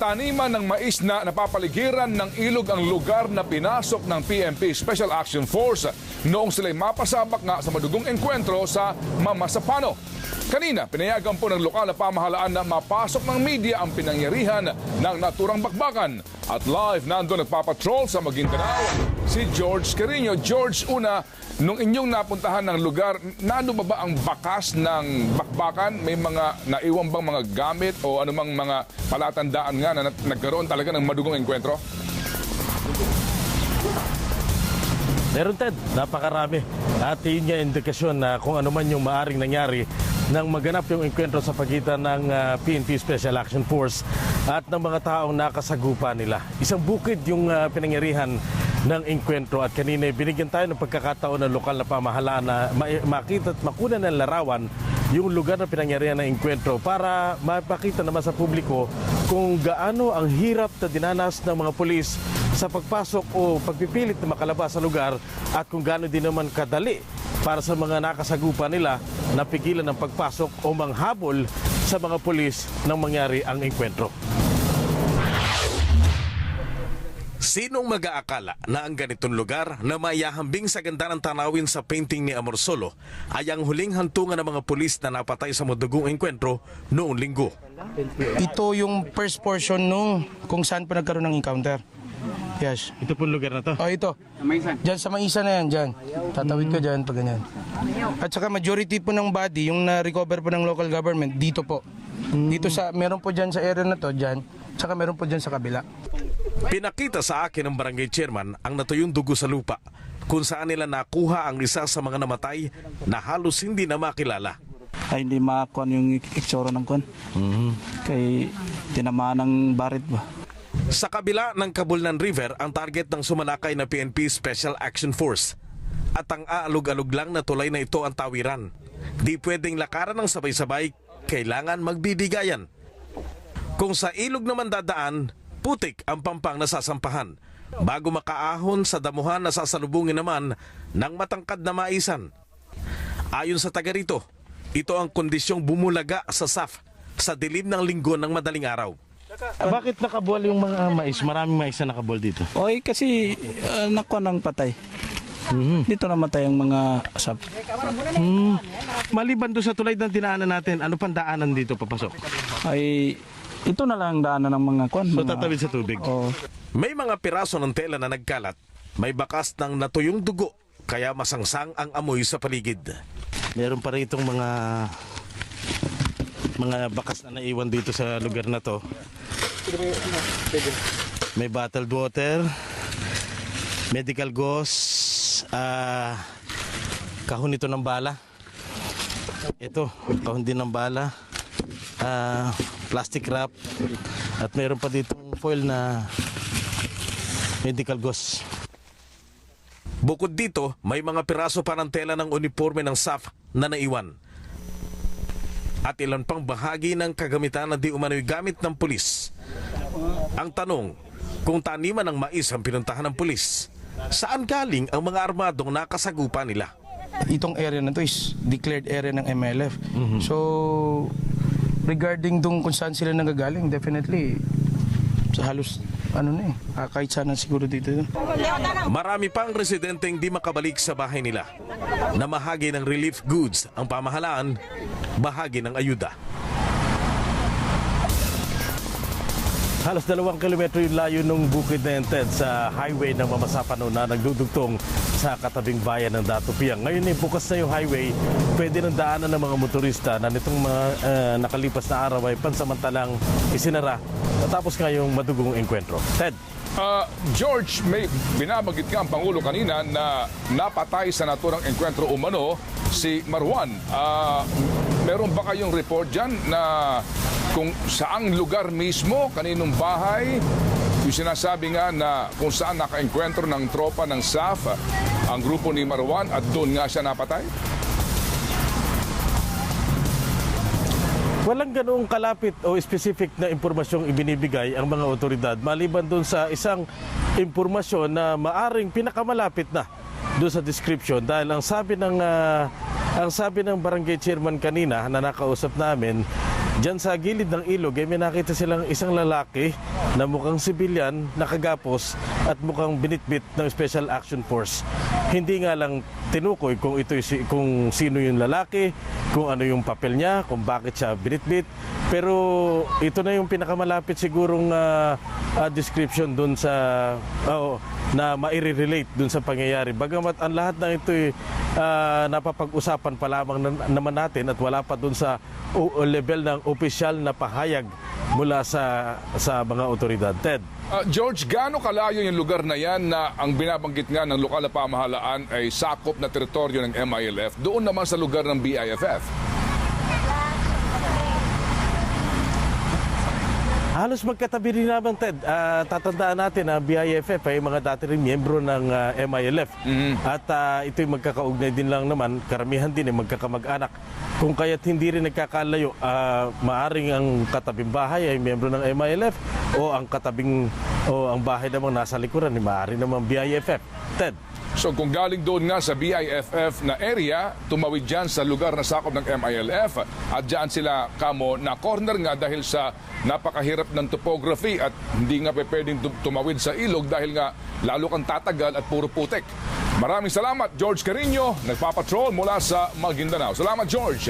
Taniman ng mais na napapaligiran ng ilog ang lugar na pinasok ng PNP Special Action Force noong sila'y mapasabak nga sa madugong engkwentro sa Mamasapano. Kanina, pinayagan po ng lokal na pamahalaan na mapasok ng media ang pinangyarihan ng naturang bakbakan. At live nandun nagpapatrol sa Maguindanao si George Carino. George, una, nung inyong napuntahan ng lugar, nano ba ang bakas ng bakbakan? May mga naiwan bang mga gamit o anumang mga palatandaan nga na nagkaroon talaga ng madugong engkwentro? Meron, Ted, napakarami. At yun yung indikasyon na kung ano man yung maaring nangyari nang maganap yung engkwentro sa pagitan ng PNP Special Action Force at ng mga taong nakasagupa nila. Isang bukid yung pinangyarihan ng engkwentro at kanina binigyan tayo ng pagkakataon ng lokal na pamahalaan na makita at makunan ng larawan yung lugar na pinangyarihan ng engkwentro para mapakita naman sa publiko kung gaano ang hirap na dinanas ng mga pulis sa pagpasok o pagpipilit na makalabas sa lugar at kung gaano din naman kadali para sa mga nakasagupa nila na pigilan ng pagpasok o manghabol sa mga pulis nang mangyari ang engkwentro. Sinong mag-aakala na ang ganitong lugar na mayahambing sa ganda ng tanawin sa painting ni Amorsolo ay ang huling hantungan ng mga pulis na napatay sa madugong engkwentro noong linggo? Ito yung first portion nung kung saan pa nagkaroon ng encounter. Yes. Ito po lugar na to? Oh, ito. Diyan sa Maisan na yan, diyan. Tatawid ka diyan pag ganyan. At saka majority po ng body, yung na-recover po ng local government, dito po. Dito sa, meron po diyan sa area na to, diyan. Saka meron po diyan sa kabila. Pinakita sa akin ng barangay chairman ang natuyong dugo sa lupa kung saan nila nakuha ang isa sa mga namatay na halos hindi na makilala. Ay hindi makakuan yung itsura ng kuan. Kay tinamaan ng barit ba. Sa kabila ng Kabulnan River ang target ng sumalakay na PNP Special Action Force. At ang aalog-alog lang na tulay na ito ang tawiran. Di pwedeng lakaran ng sabay-sabay, kailangan magbibigayan. Kung sa ilog naman dadaan, putik ang pampang nasasampahan. Bago makaahon sa damuhan na sasalubungin naman ng matangkad na maisan. Ayon sa taga rito, ito ang kondisyong bumulaga sa SAF sa dilim ng linggo ng madaling araw. Bakit nakabuwal yung mga mais? Maraming mais na nakabuwal dito. Oy kasi nakuha ng patay. Dito namatay ang mga asap. Maliban doon sa tulay ng dinaanan natin, ano pang daanan dito papasok? Ay ito na lang ang daanan ng mga kuan. So tatawid sa tubig? Oh. May mga piraso ng tela na nagkalat. May bakas ng natuyong dugo, kaya masangsang ang amoy sa paligid. Meron pa rin itong mga bakas na naiwan dito sa lugar na to. May bottled water, medical gauze, kahon ito ng bala. Ito, kahon din ng bala, plastic wrap, at meron pa ditong foil na medical gauze. Bukod dito, may mga piraso pa ng tela ng uniforme ng SAF na naiwan. At ilan pang bahagi ng kagamitan na di umano'y gamit ng pulis. Ang tanong, kung taniman ng mais ang pinuntahan ng pulis, saan galing ang mga armadong nakasagupa nila? Itong area na to is declared area ng MLF. So, regarding kung saan sila nagagaling, definitely, sa halos, kahit sana siguro dito. Marami pang residenteng di makabalik sa bahay nila. Namahagi ng relief goods ang pamahalaan, bahagi ng ayuda. Halos 2 kilometro yung layo ng bukid na yan, Ted, sa highway ng Mamasapano na nagdudugtong sa katabing bayan ng Datupiang. Ngayon bukas na yung highway, pwede nang daanan ng mga motorista na nitong mga nakalipas na araw ay pansamantalang isinara natapos nga yung madugong engkwentro. Ted? George, may binabagit ka ang Pangulo kanina na napatay sa naturang engkwentro umano si Marwan. Meron ba kayong report dyan na kung saang lugar mismo, kaninong bahay, yung sinasabi nga na kung saan naka-engkwentro ng tropa ng SAF ang grupo ni Marwan at doon nga siya napatay? Walang ganoong kalapit o specific na impormasyong ibinibigay ang mga otoridad maliban doon sa isang impormasyon na maaring pinakamalapit na doon sa description dahil ang sabi ng barangay chairman kanina na nakausap namin Diyan sa gilid ng ilog, may nakita silang isang lalaki na mukhang sibilyan, nakagapos at mukhang binitbit ng Special Action Force. Hindi nga lang tinukoy kung kung sino yung lalaki, kung ano yung papel niya, kung bakit siya binitbit. Pero ito na yung pinakamalapit sigurong description dun sa na maire-relate dun sa pangyayari. Bagamat ang lahat ng ito napapag-usapan pa lamang naman natin at wala pa dun sa level ng opisyal na pahayag mula sa mga otoridad. Ted. George, gaano kalayo yung lugar na yan na ang binabanggit nga ng lokal na pamahalaan ay sakop na teritoryo ng MILF doon naman sa lugar ng BIFF? Halos magkatabi rin naman, Ted. Tatandaan natin na BIFF ay mga dati rin miyembro ng MILF. At ito'y magkakaugnay din lang naman, karamihan din ay magkakamag-anak. Kung kaya't hindi rin nagkakalayo, maaring ang katabing bahay ay miyembro ng MILF o ang bahay namang nasa likuran ay maaring namang BIFF. Ted. So kung galing doon nga sa BIFF na area, tumawid dyan sa lugar na sakop ng MILF at dyan sila kamo na corner nga dahil sa napakahirap ng topography at hindi nga pwedeng tumawid sa ilog dahil nga lalo kang tatagal at puro putik. Maraming salamat, George Carino, nagpapatrol mula sa Maguindanao. Salamat, George.